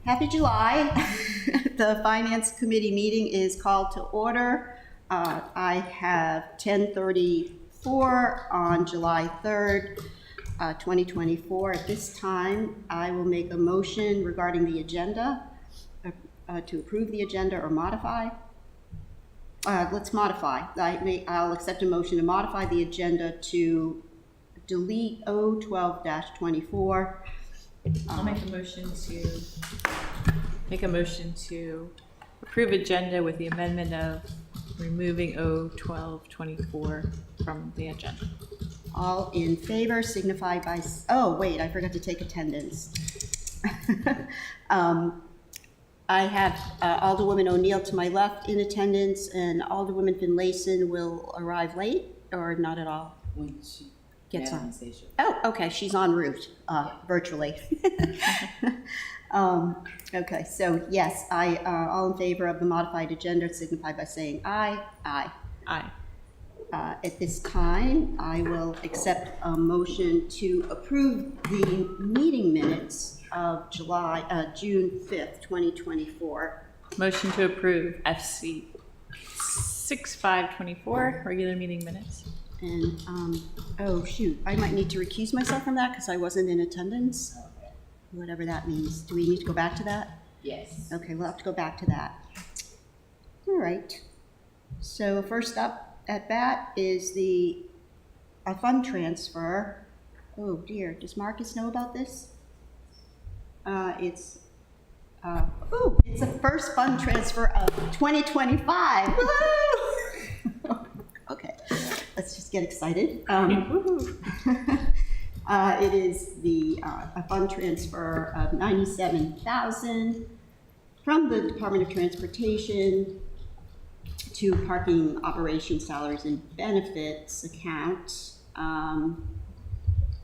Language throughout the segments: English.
Happy July. The Finance Committee meeting is called to order. I have 10:34 on July 3rd, 2024. At this time, I will make a motion regarding the agenda to approve the agenda or modify. Let's modify. I'll accept a motion to modify the agenda to delete O12-24. I'll make a motion to approve agenda with the amendment of removing O12-24 from the agenda. All in favor signify by, oh wait, I forgot to take attendance. I have Alderwoman O'Neill to my left in attendance, and Alderwoman Finlayson will arrive late, or not at all? When she Gets yeah, on. say sure. Oh, okay, she's en route, virtually. Okay, so yes, all in favor of the modified agenda signify by saying aye. Aye. Aye. At this time, I will accept a motion to approve the meeting minutes of June 5th, 2024. Motion to approve FC 6/5/24 regular meeting minutes. And, oh shoot, I might need to recuse myself from that because I wasn't in attendance, Okay. whatever that means. Do we need to go back to that? Yes. Okay, we'll have to go back to that. All right. So first up at bat is a fund transfer. Oh dear, does Marcus know about this? It's a first fund transfer of 2025. Woo! Okay, let's just get excited. It is a fund transfer of $97,000 from the Department of Transportation to parking operations, salaries, and benefits account.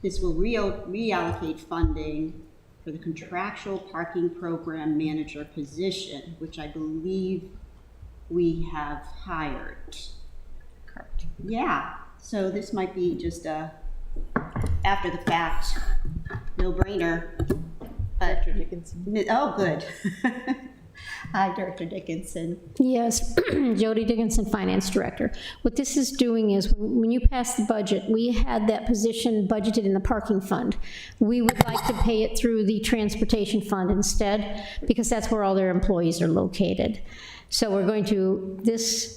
This will reallocate funding for the contractual parking program manager position, which I believe we have hired. Correct. Yeah, so this might be just a after the fact, no brainer. Director Dickinson. Oh, good. Hi, Director Dickinson. Yes, Jody Dickinson, Finance Director. What this is doing is, when you pass the budget, we had that position budgeted in the parking fund. We would like to pay it through the transportation fund instead, because that's where all their employees are located. So we're going to, this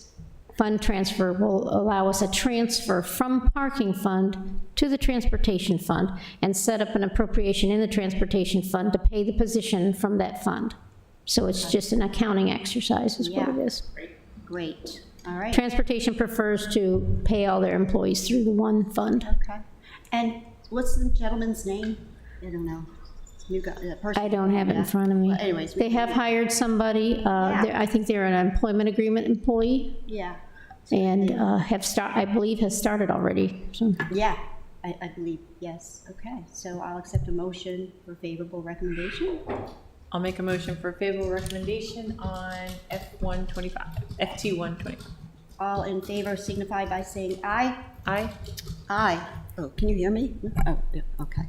fund transfer will allow us a transfer from parking fund to the transportation fund and set up an appropriation in the transportation fund to pay the position from that fund. So it's just an accounting exercise is what it is. Great, all right. Transportation prefers to pay all their employees through the one fund. Okay. And what's the gentleman's name? I don't know. You got the person. I don't have it in front of me. Well, anyways. They have hired somebody, I think they're an employment agreement employee, Yeah, and I believe has started already, so. yeah, I believe, yes. Okay, so I'll accept a motion for favorable recommendation. I'll make a motion for favorable recommendation on FT125. All in favor signify by saying aye. Aye. Aye. Oh, can you hear me? Oh, yeah, okay.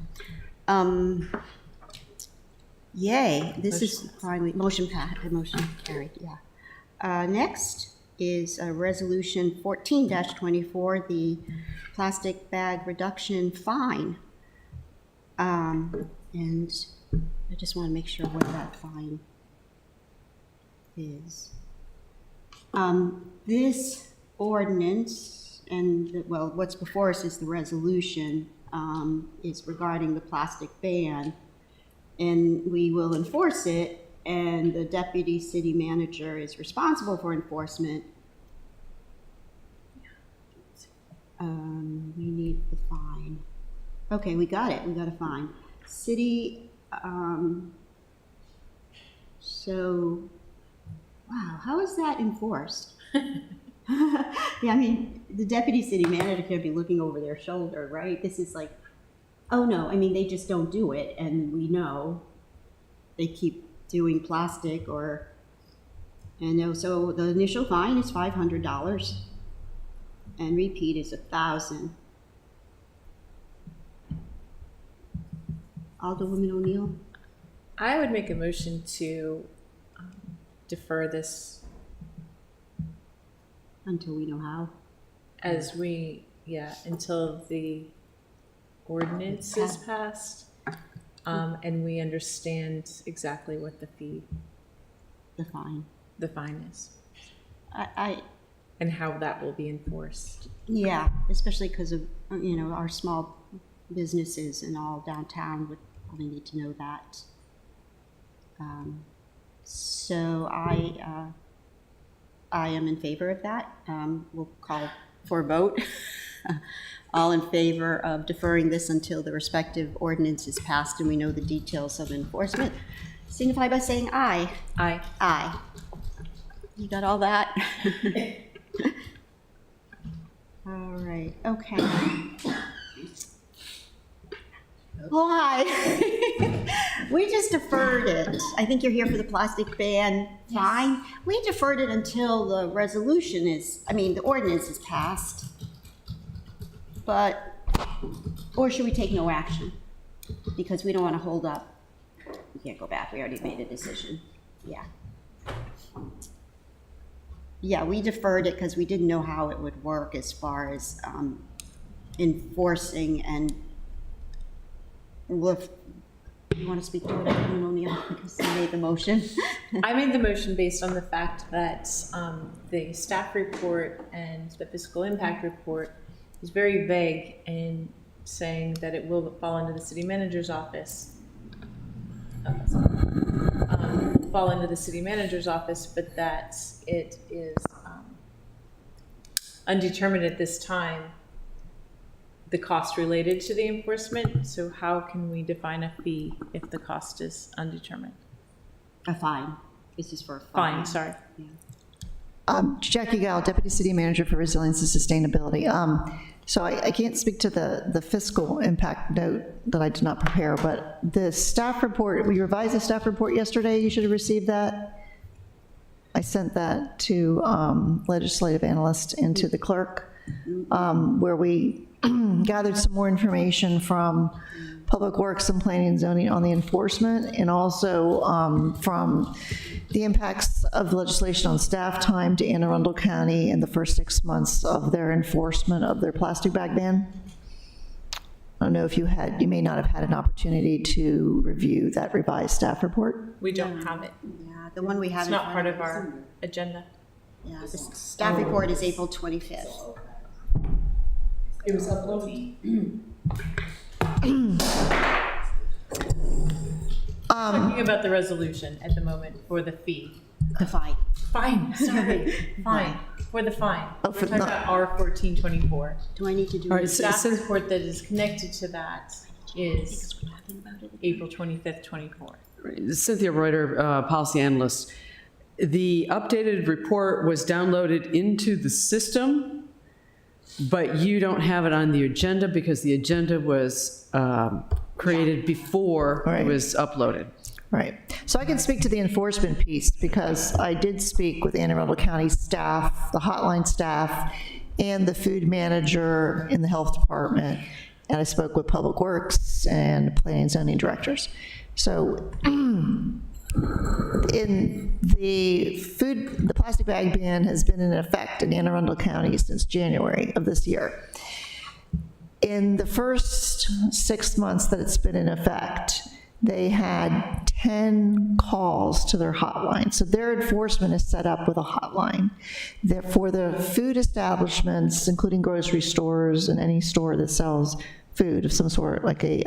Yay, this is finally, motion carried, yeah. Next is Resolution 14-24, the plastic bag reduction fine. And I just want to make sure what that fine is. This ordinance, and well, what's before us is the resolution, is regarding the plastic ban. And we will enforce it, and the deputy city manager is responsible for enforcement. We need the fine. Okay, we got it, we got a fine. City, so, wow, how is that enforced? Yeah, I mean, the deputy city manager can't be looking over their shoulder, right? This is like, oh no, I mean, they just don't do it, and we know they keep doing plastic so the initial fine is $500, and repeat is $1,000. Alderwoman O'Neill? I would make a motion to defer this Until we know how. as until the ordinance is passed, and we understand exactly what the fine is, and how that will be enforced. Yeah, especially because of, our small businesses and all downtown would probably need to know that. So I am in favor of that. We'll call for a vote. All in favor of deferring this until the respective ordinance is passed and we know the details of enforcement, signify by saying aye. Aye. Aye. You got all that? All right, okay. Why? We just deferred it. I think you're here for the plastic ban fine. We deferred it until the the ordinance is passed. Or should we take no action? Because we don't want to hold up. We can't go back, we already made a decision. Yeah. Yeah, we deferred it because we didn't know how it would work as far as enforcing and you want to speak to it, O'Neill, because you made the motion? I made the motion based on the fact that the staff report and the fiscal impact report is very vague in saying that it will fall under the city manager's office. Fall into the city manager's office, but that it is undetermined at this time, the cost related to the enforcement. So how can we define a fee if the cost is undetermined? A fine. This is for a fine. Fine, sorry. Jackie Gall, Deputy City Manager for Resilience and Sustainability. So I can't speak to the fiscal impact note that I did not prepare, but the staff report, we revised the staff report yesterday. You should have received that. I sent that to legislative analyst and to the clerk, where we gathered some more information from Public Works and Planning and Zoning on the enforcement, and also from the impacts of the legislation on staff time to Anne Arundel County in the first 6 months of their enforcement of their plastic bag ban. I don't know if you may not have had an opportunity to review that revised staff report. We don't have it. Yeah, the one we have. It's not part of our agenda. Yeah, the staff report is April 25th. It was uploaded. Talking about the resolution at the moment for the fee. The fine. Fine, sorry, fine, for the fine. Oh, We're for talking about R1424. Do I need to do? All right, The so- staff report that is connected to that is April 25th, 24. Cynthia Reuter, policy analyst. The updated report was downloaded into the system, but you don't have it on the agenda because the agenda was created before Right. it was uploaded. Right. So I can speak to the enforcement piece because I did speak with Anne Arundel County staff, the hotline staff, and the food manager in the health department. And I spoke with Public Works and planning and zoning directors. So in the plastic bag ban has been in effect in Anne Arundel County since January of this year. In the first 6 months that it's been in effect, they had 10 calls to their hotline. So their enforcement is set up with a hotline. For the food establishments, including grocery stores and any store that sells food of some sort, like a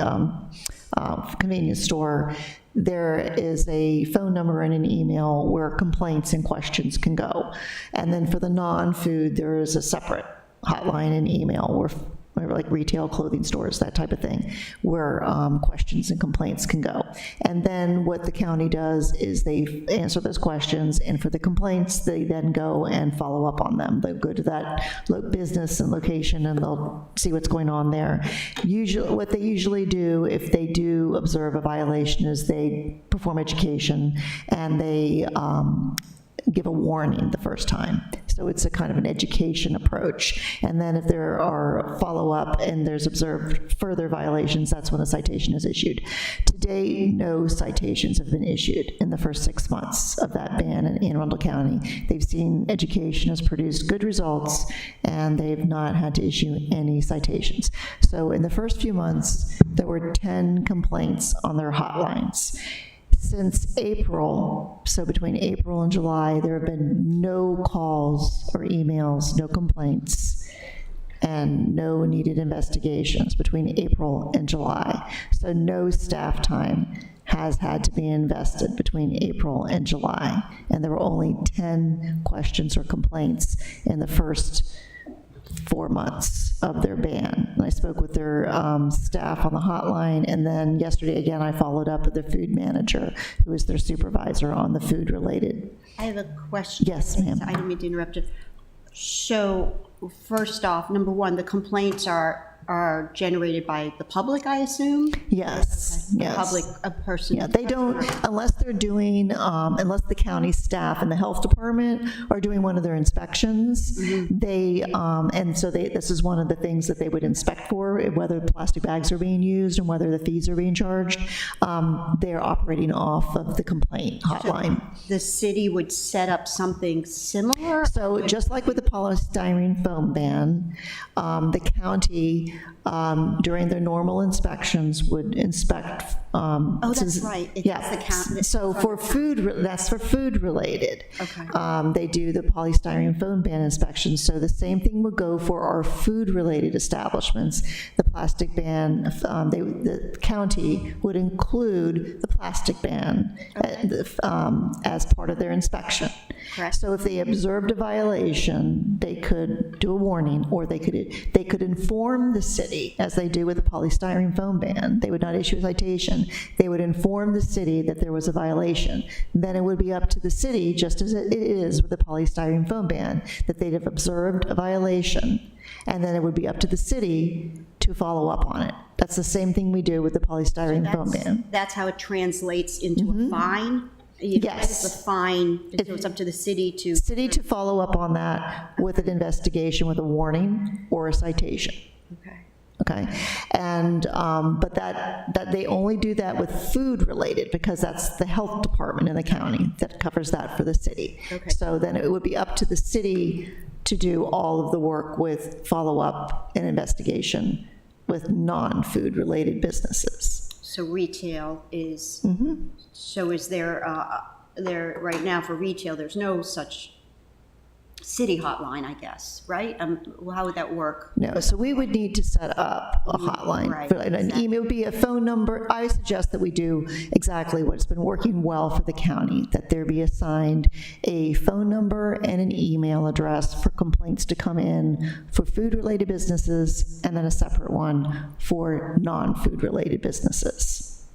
convenience store, there is a phone number and an email where complaints and questions can go. And then for the non-food, there is a separate hotline and email where like retail clothing stores, that type of thing, where questions and complaints can go. And then what the county does is they answer those questions, and for the complaints, they then go and follow up on them. They go to that business and location, and they'll see what's going on there. Usually, what they usually do, if they do observe a violation, is they perform education, and they give a warning the first time. So it's a kind of an education approach. And then if there are follow-up and there's observed further violations, that's when a citation is issued. To date, no citations have been issued in the first 6 months of that ban in Anne Arundel County. They've seen education has produced good results, and they've not had to issue any citations. So in the first few months, there were 10 complaints on their hotlines. Since April, so between April and July, there have been no calls or emails, no complaints, and no needed investigations between April and July. So no staff time has had to be invested between April and July. And there were only 10 questions or complaints in the first 4 months of their ban. And I spoke with their staff on the hotline, and then yesterday again, I followed up with the food manager, who is their supervisor on the food-related. I have a question. Yes, ma'am. I didn't mean to interrupt you. So, first off, number one, the complaints are generated by the public, I assume? Yes, The yes. public, a person. Yeah, they don't, unless they're doing, unless the county staff and the health department are doing one of their inspections, they, and so this is one of the things that they would inspect for, whether plastic bags are being used and whether the fees are being charged. They're operating off of the complaint hotline. The city would set up something similar? So just like with the polystyrene foam ban, the county, during their normal inspections, would inspect. Oh, that's right. It's Yeah, the county. so for food, that's for food related. Okay. They do the polystyrene foam ban inspections, so the same thing would go for our food-related establishments. The plastic ban, the county would include the plastic ban as part of their inspection. Correct. So if they observed a violation, they could do a warning, or they could inform the city, as they do with the polystyrene foam ban. They would not issue a citation. They would inform the city that there was a violation. Then it would be up to the city, just as it is with the polystyrene foam ban, that they'd have observed a violation, and then it would be up to the city to follow up on it. That's the same thing we do with the polystyrene foam ban. That's how it translates into a fine? You know, Yes. It's a fine, so it's up to the city to. City to follow up on that with an investigation, with a warning or a citation. Okay. Okay, and, but that they only do that with food related, because that's the health department in the county that covers that for the city. Okay. So then it would be up to the city to do all of the work with follow-up and investigation with non-food related businesses. So retail is, Mm-hmm. so is there, right now for retail, there's no such city hotline, I guess, right? How would that work? No, so we would need to set up a hotline. Right, For an exactly. email, would be a phone number. I suggest that we do exactly what's been working well for the county, that there be assigned a phone number and an email address for complaints to come in for food-related businesses, and then a separate one for non-food related businesses.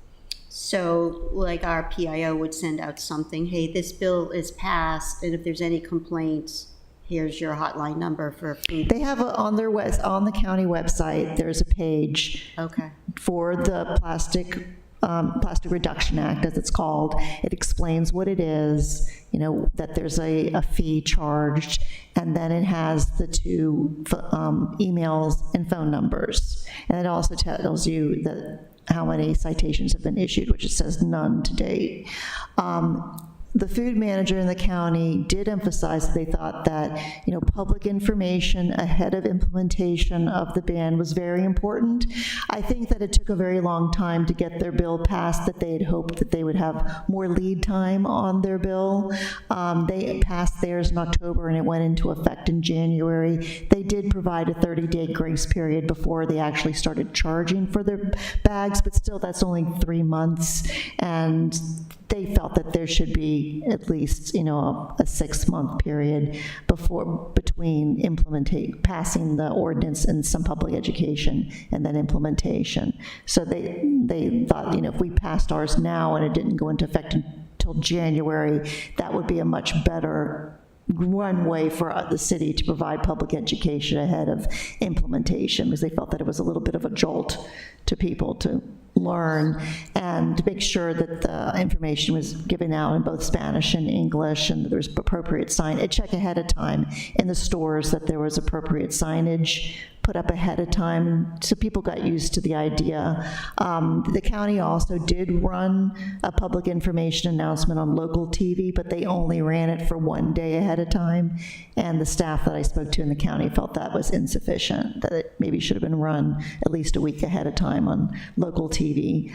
So like our PIO would send out something, hey, this bill is passed, and if there's any complaints, here's your hotline number for food. They have on the county website, there's a page Okay. for the Plastic Reduction Act, as it's called. It explains what it is, that there's a fee charged, and then it has the two emails and phone numbers. And it also tells you how many citations have been issued, which it says none to date. The food manager in the county did emphasize that they thought that, public information ahead of implementation of the ban was very important. I think that it took a very long time to get their bill passed, that they had hoped that they would have more lead time on their bill. They passed theirs in October, and it went into effect in January. They did provide a 30-day grace period before they actually started charging for their bags, but still, that's only 3 months, and they felt that there should be at least, a 6-month period between passing the ordinance and some public education and then implementation. So they thought, if we passed ours now and it didn't go into effect until January, that would be a much better runway for the city to provide public education ahead of implementation, because they felt that it was a little bit of a jolt to people to learn and make sure that the information was given out in both Spanish and English, and that there was appropriate check ahead of time in the stores, that there was appropriate signage put up ahead of time, so people got used to the idea. The county also did run a public information announcement on local TV, but they only ran it for one day ahead of time, and the staff that I spoke to in the county felt that was insufficient, that it maybe should have been run at least a week ahead of time on local TV.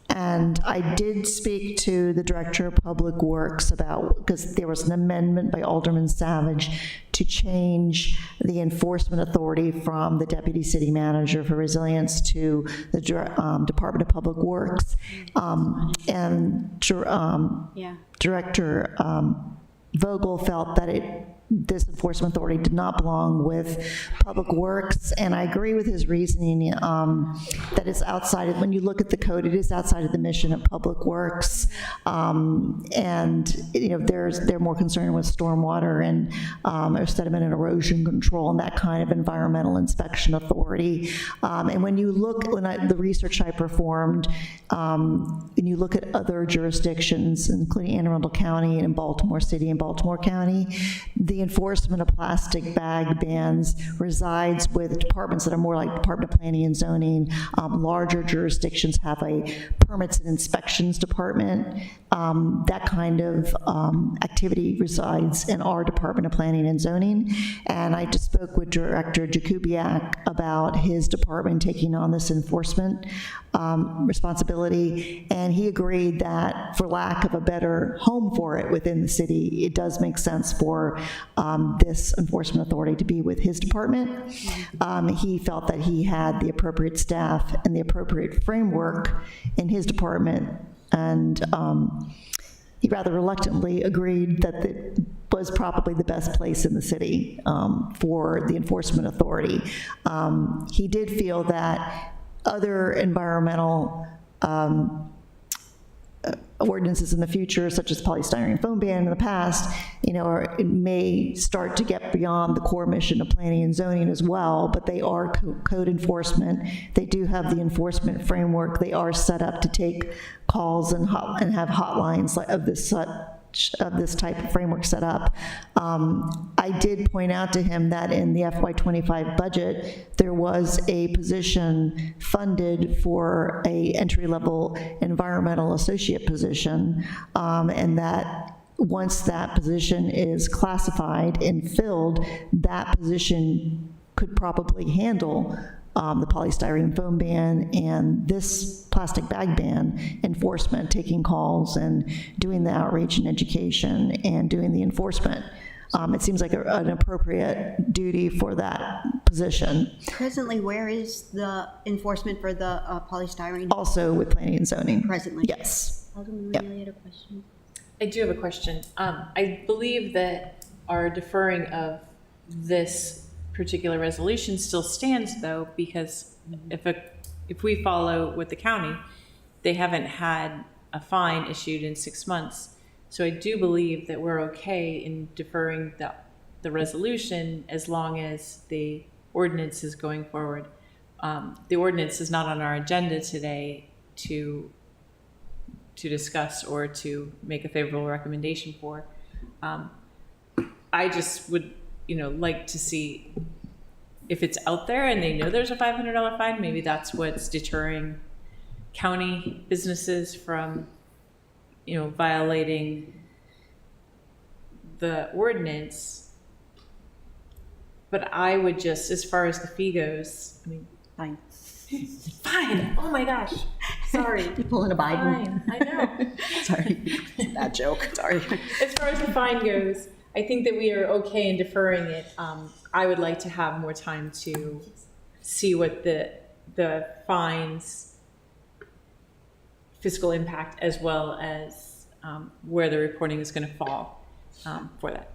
And I did speak to the Director of Public Works about, because there was an amendment by Alderman Savage to change the enforcement authority from the Deputy City Manager for Resilience to the Department of Public Works. Director Vogel felt that this enforcement authority did not belong with Public Works, and I agree with his reasoning that it's outside of, when you look at the code, it is outside of the mission of Public Works, and they're more concerned with stormwater and or sediment and erosion control and that kind of environmental inspection authority. And when you look, the research I performed, when you look at other jurisdictions, including Anne Arundel County and Baltimore City and Baltimore County, the enforcement of plastic bag bans resides with departments that are more like Department of Planning and Zoning. Larger jurisdictions have a permits and inspections department. That kind of activity resides in our Department of Planning and Zoning. And I just spoke with Director Jakubiak about his department taking on this enforcement responsibility, and he agreed that for lack of a better home for it within the city, it does make sense for this enforcement authority to be with his department. He felt that he had the appropriate staff and the appropriate framework in his department, and he rather reluctantly agreed that it was probably the best place in the city for the enforcement authority. He did feel that other environmental ordinances in the future, such as polystyrene foam ban in the past, it may start to get beyond the core mission of planning and zoning as well, but they are code enforcement. They do have the enforcement framework. They are set up to take calls and have hotlines of this type of framework set up. I did point out to him that in the FY25 budget, there was a position funded for a entry-level environmental associate position, and that once that position is classified and filled, that position could probably handle the polystyrene foam ban and this plastic bag ban enforcement, taking calls and doing the outreach and education and doing the enforcement. It seems like an appropriate duty for that position. Presently, where is the enforcement for the polystyrene? Also with planning and zoning. Presently? Yes. Alderman Yep. Riley had a question. I do have a question. I believe that our deferring of this particular resolution still stands, though, because if we follow with the county, they haven't had a fine issued in 6 months. So I do believe that we're okay in deferring the resolution as long as the ordinance is going forward. The ordinance is not on our agenda today to discuss or to make a favorable recommendation for. I just would, like to see if it's out there and they know there's a $500 fine, maybe that's what's deterring county businesses from, violating the ordinance. But I would just, as far as the fee goes, Fine. fine, oh my gosh, sorry. You pulling a Biden? Fine, I know. Sorry, bad joke, sorry. As far as the fine goes, I think that we are okay in deferring it. I would like to have more time to see what the fines fiscal impact, as well as where the reporting is going to fall for that.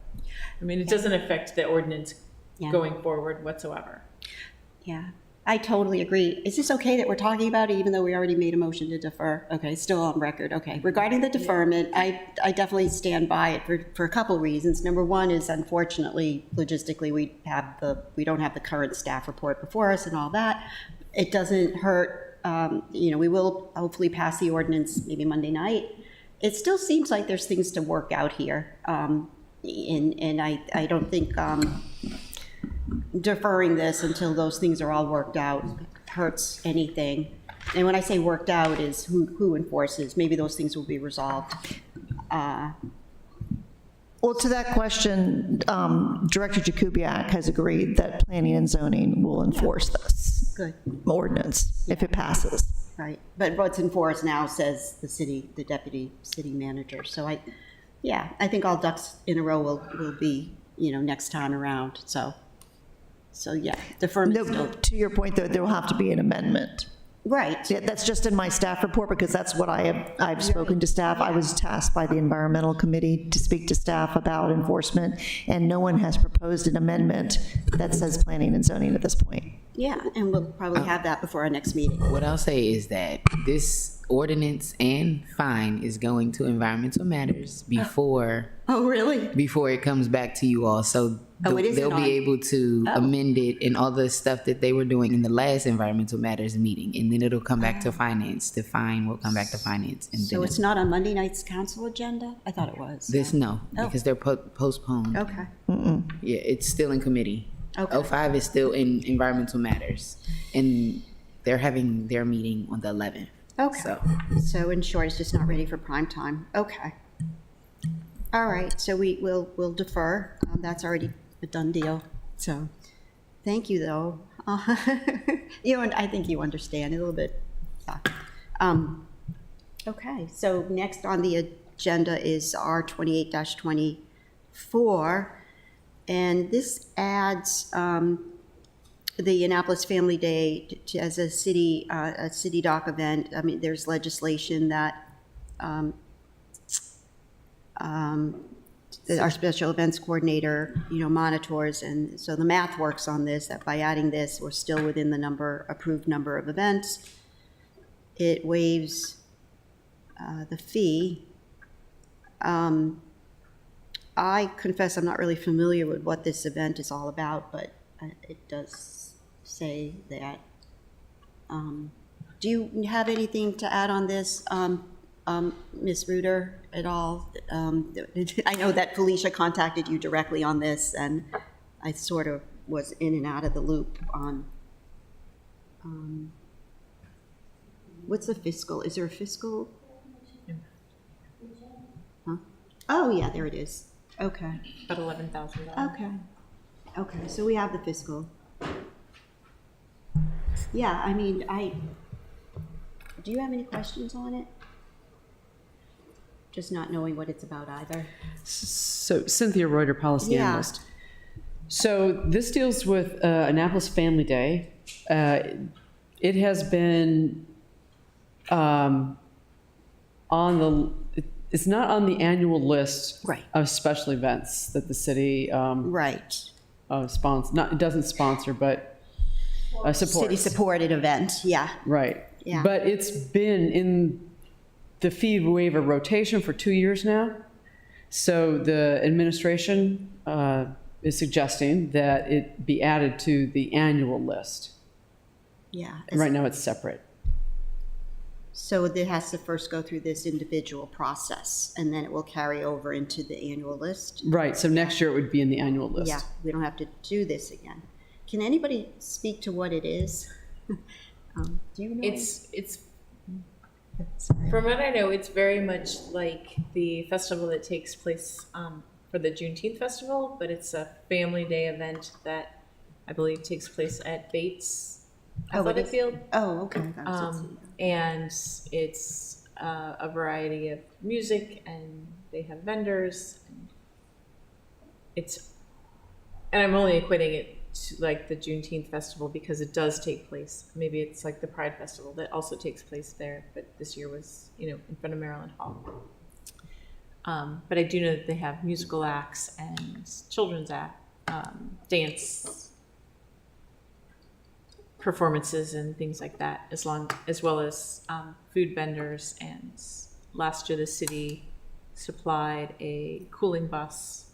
It doesn't affect the ordinance going forward whatsoever. Yeah, I totally agree. Is this okay that we're talking about it, even though we already made a motion to defer? Okay, it's still on record. Okay, regarding the deferment, I definitely stand by it for a couple reasons. Number one is, unfortunately, logistically, we don't have the current staff report before us and all that. It doesn't hurt we will hopefully pass the ordinance maybe Monday night. It still seems like there's things to work out here. And I don't think deferring this until those things are all worked out hurts anything. And when I say worked out is who enforces, maybe those things will be resolved. Well, to that question, Director Jakubiak has agreed that planning and zoning will enforce this Good, ordinance if it passes. right. But what's enforced now says the deputy city manager. So I think all ducks in a row will be, next time around. So yeah, deferment No, still. to your point, though, there will have to be an amendment. Right. Yeah, that's just in my staff report, because that's what I've spoken to staff. I was tasked by the environmental committee to speak to staff about enforcement, and no one has proposed an amendment that says planning and zoning at this point. Yeah, and we'll probably have that before our next meeting. What I'll say is that this ordinance and fine is going to environmental matters before Oh, really? it comes back to you all. So Oh, it isn't they'll on. be able to amend it and all the stuff that they were doing in the last environmental matters meeting, and then it'll come back to finance. The fine will come back to finance, and So then it's not on Monday night's council agenda? I thought it was. because they're postponed. Okay, Yeah, it's still in committee. Okay. 05 is still in environmental matters, and they're having their meeting on the 11th. okay. So So in short, it's just not ready for prime time. Okay. All right, so we'll defer. That's already a done deal. So, thank you, though. And I think you understand a little bit. Okay, so next on the agenda is R 28-24. And this adds the Annapolis Family Day as a city dock event. I mean, there's legislation that that our special events coordinator, monitors, and so the math works on this, that by adding this, we're still within the approved number of events. It waives the fee. I confess I'm not really familiar with what this event is all about, but it does say that. Do you have anything to add on this, Ms. Reuter, at all? I know that Felicia contacted you directly on this, and I sort of was in and out of the loop on, what's the fiscal? Is there a fiscal? Huh? Oh, yeah, there it is. Okay. About $11,000. Okay. Okay, so we have the fiscal. Yeah, I mean, do you have any questions on it? Just not knowing what it's about either. So Cynthia Reuter, policy Yeah. analyst. So this deals with Annapolis Family Day. It has been it's not on the annual list Right. of special events that the city Right. it doesn't sponsor, but supports. City-supported event, yeah. Right. Yeah. But it's been in the fee waiver rotation for 2 years now. So the administration is suggesting that it be added to the annual list. Yeah. And right now it's separate. So it has to first go through this individual process, and then it will carry over into the annual list. Right, so next year it would be in the annual list. Yeah, we don't have to do this again. Can anybody speak to what it is? Do you know? It's from what I know, it's very much like the festival that takes place for the Juneteenth festival, but it's a family day event that I believe takes place at Bates Athletic Field. Oh, okay. That was it. And it's a variety of music, and they have vendors. And I'm only equating it to like the Juneteenth festival because it does take place. Maybe it's like the Pride Festival that also takes place there, but this year was, in front of Maryland Hall. But I do know that they have musical acts and children's dance performances and things like that, as well as food vendors. And last year the city supplied a cooling bus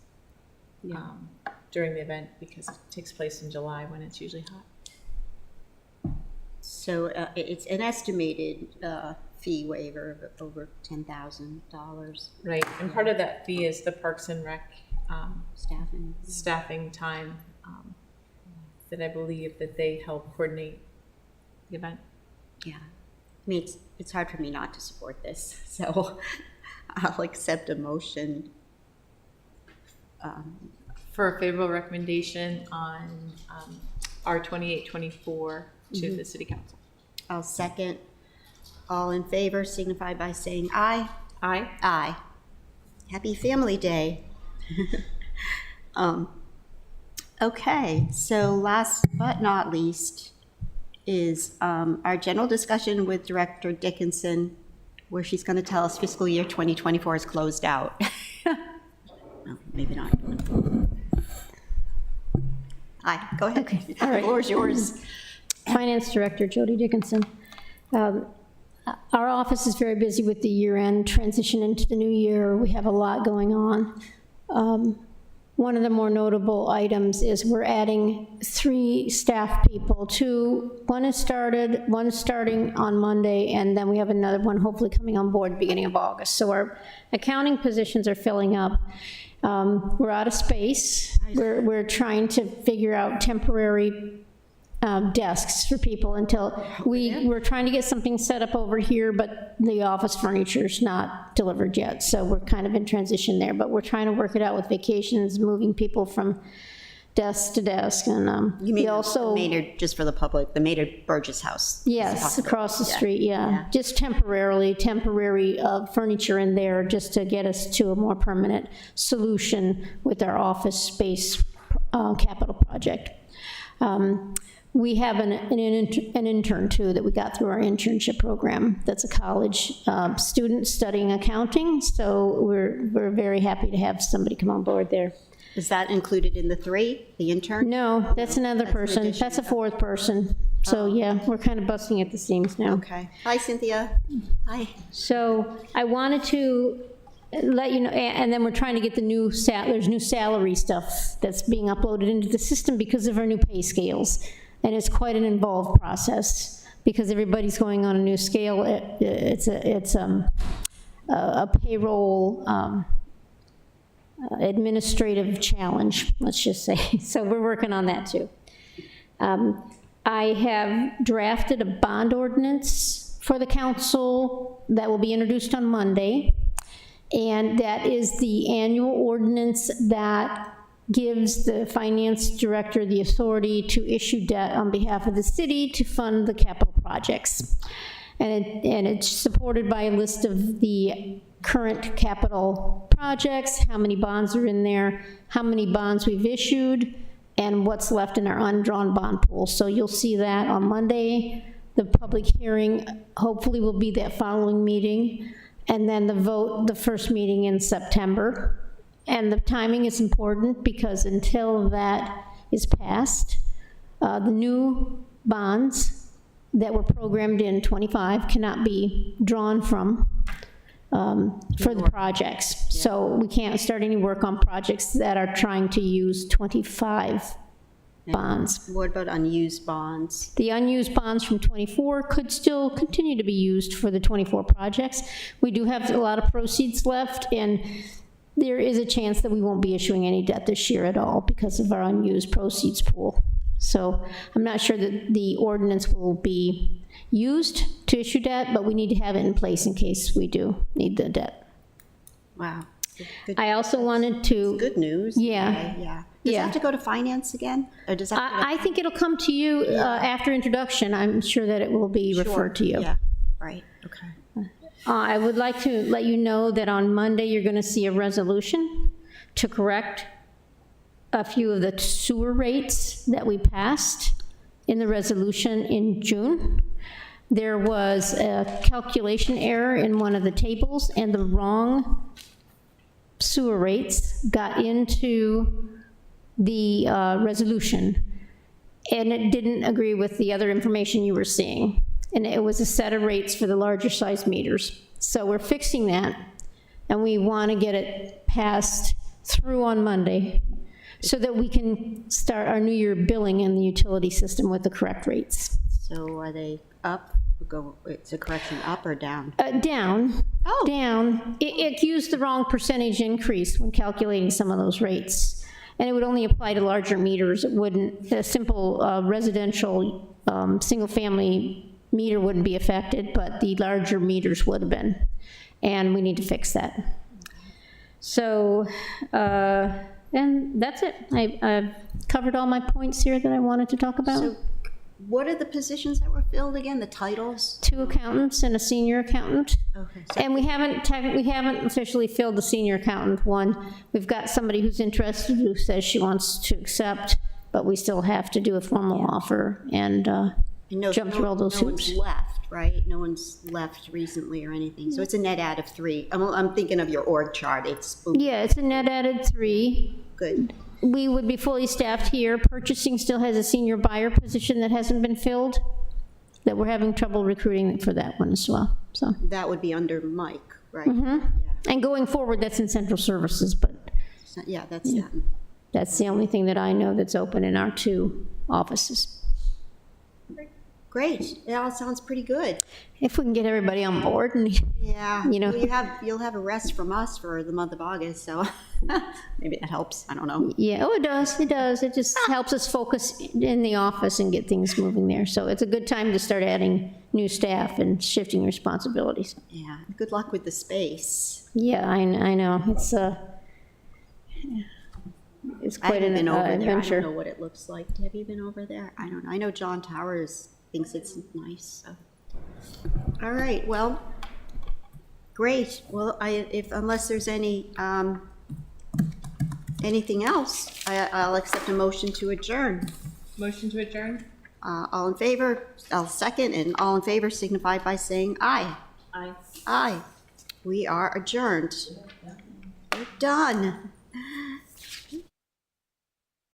during the event because it takes place in July when it's usually hot. So it's an estimated fee waiver of over $10,000 Right, and part of that fee is the Parks and Rec staffing. staffing time that I believe that they help coordinate the event. Yeah. I mean, it's hard for me not to support this, so I'll accept a motion. For a favorable recommendation on R 2824 to the city council. I'll second. All in favor signify by saying aye. Aye. Aye. Happy Family Day. Okay, so last but not least is our general discussion with Director Dickinson, where she's going to tell us fiscal year 2024 is closed out. No, maybe not. Aye, go ahead. Okay, all right. The floor is yours. Finance Director Jody Dickinson. Our office is very busy with the year-end transition into the new year. We have a lot going on. One of the more notable items is we're adding 3 staff people. One is starting on Monday, and then we have another one hopefully coming on board beginning of August. So our accounting positions are filling up. We're out of space. We're trying to figure out temporary desks for people until we're trying to get something set up over here, but the office furniture's not delivered yet, so we're kind of in transition there, but we're trying to work it out with vacations, moving people from desk to desk, and You mean we also, Maynard, just for the public, the Maynard Burgess House? yes, across the Yeah. street, yeah, just temporary furniture in there, just to get us to a more permanent solution with our office space capital project. We have an intern, too, that we got through our internship program. That's a college student studying accounting, so we're very happy to have somebody come on board there. Is that included in the 3, the intern? No, that's another That's an person. addition. That's a 4th person. So, yeah, we're kind of busting at the seams now. Okay. Hi, Cynthia. Hi. So I wanted to let you know, and then we're trying to get there's new salary stuff that's being uploaded into the system because of our new pay scales. And it's quite an involved process because everybody's going on a new scale. It's a payroll administrative challenge, let's just say. So we're working on that too. I have drafted a bond ordinance for the council that will be introduced on Monday. And that is the annual ordinance that gives the finance director the authority to issue debt on behalf of the city to fund the capital projects. And it's supported by a list of the current capital projects, how many bonds are in there, how many bonds we've issued, and what's left in our undrawn bond pool. So you'll see that on Monday. The public hearing hopefully will be that following meeting, and then the vote, the first meeting in September. And the timing is important because until that is passed, the new bonds that were programmed in '25 cannot be drawn from for the projects. So we can't start any work on projects that are trying to use '25 bonds. What about unused bonds? The unused bonds from '24 could still continue to be used for the '24 projects. We do have a lot of proceeds left, and there is a chance that we won't be issuing any debt this year at all because of our unused proceeds pool. So I'm not sure that the ordinance will be used to issue debt, but we need to have it in place in case we do need the debt. Wow. Good, I also wanted to, good news. Yeah. Okay, yeah. Does it Yeah. have to go to finance again? Or does that have to I think it'll come to you after introduction. I'm sure that it will be referred to you. Yeah, right, okay. I would like to let you know that on Monday, you're going to see a resolution to correct a few of the sewer rates that we passed in the resolution in June. There was a calculation error in one of the tables, and the wrong sewer rates got into the resolution, and it didn't agree with the other information you were seeing. And it was a set of rates for the larger size meters. So we're fixing that, and we want to get it passed through on Monday so that we can start our new year billing in the utility system with the correct rates. So are they up? It's a correction up or down? Down. Oh. Down. It used the wrong percentage increase when calculating some of those rates. And it would only apply to larger meters. It wouldn't, a simple residential, single-family meter wouldn't be affected, but the larger meters would have been. And we need to fix that. So, and that's it. I've covered all my points here that I wanted to talk about. So what are the positions that were filled again, the titles? 2 accountants and a senior accountant. Okay. And we haven't officially filled the senior accountant one. We've got somebody who's interested who says she wants to accept, but we still have to do a formal offer and jump through all those No one's hoops. left, right? No one's left recently or anything. So it's a net add of 3. I'm thinking of your org chart. It's Yeah, it's a net added 3. good. We would be fully staffed here. Purchasing still has a senior buyer position that hasn't been filled, that we're having trouble recruiting for that one as well, so. That would be under Mike, right? Mm-hmm. And going forward, that's in central services, but Yeah, that's done. that's the only thing that I know that's open in our 2 offices. Great. It all sounds pretty good. If we can get everybody on board and, Yeah. You know. Well, you'll have a rest from us for the month of August, so maybe that helps. I don't know. yeah, oh, it does, it does. It just helps us focus in the office and get things moving there. So it's a good time to start adding new staff and shifting responsibilities. Yeah. Good luck with the space. Yeah, I know. It's I quite haven't an been over there. I don't know adventure. what it looks like. Have you been over there? I don't know. I know John Towers thinks it's nice, so. All right, well, great. Well, unless there's anything else, I'll accept a motion to adjourn. Motion to adjourn? All in favor? I'll second, and all in favor signify by saying aye. Aye. Aye. We are adjourned. We're done.